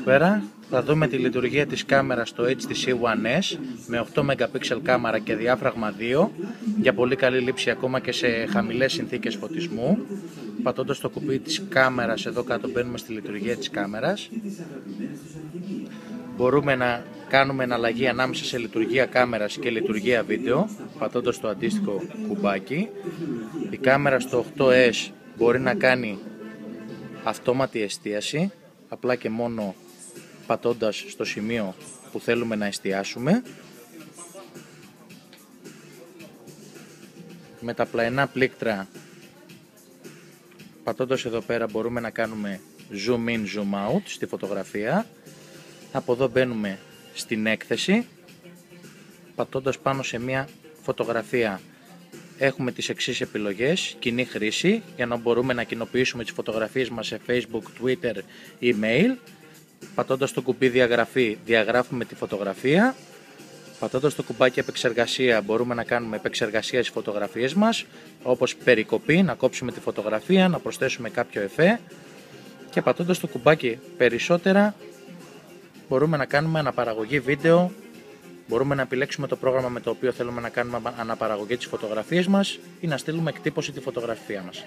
Καλησπέρα. Θα δούμε τη λειτουργία της κάμερας στο HTC One S με 8 MP κάμερα και διάφραγμα 2 για πολύ καλή λήψη ακόμα και σε χαμηλές συνθήκες φωτισμού. Πατώντας το κουμπί της κάμερας εδώ κάτω μπαίνουμε στη λειτουργία της κάμερας. Μπορούμε να κάνουμε εναλλαγή ανάμεσα σε λειτουργία κάμερας και λειτουργία βίντεο πατώντας το αντίστοιχο κουμπάκι. Η κάμερα στο 8S μπορεί να κάνει αυτόματη εστίαση απλά και μόνο πατώντας στο σημείο που θέλουμε να εστιάσουμε. Με τα πλαϊνά πλήκτρα πατώντας εδώ πέρα μπορούμε να κάνουμε zoom in, zoom out στη φωτογραφία. Από εδώ μπαίνουμε στην έκθεση. Πατώντας πάνω σε μια φωτογραφία έχουμε τις εξής επιλογές: κοινή χρήση, για να μπορούμε να κοινοποιήσουμε τις φωτογραφίες μας σε Facebook, Twitter, email. Πατώντας το κουμπί διαγραφή διαγράφουμε τη φωτογραφία. Πατώντας το κουμπάκι επεξεργασία μπορούμε να κάνουμε επεξεργασία στις φωτογραφίες μας, όπως περικοπή, να κόψουμε τη φωτογραφία, να προσθέσουμε κάποιο εφέ. Και πατώντας το κουμπάκι περισσότερα μπορούμε να κάνουμε αναπαραγωγή βίντεο. Μπορούμε να επιλέξουμε το πρόγραμμα με το οποίο θέλουμε να κάνουμε αναπαραγωγή της φωτογραφίας μας ή να στείλουμε εκτύπωση τη φωτογραφία μας.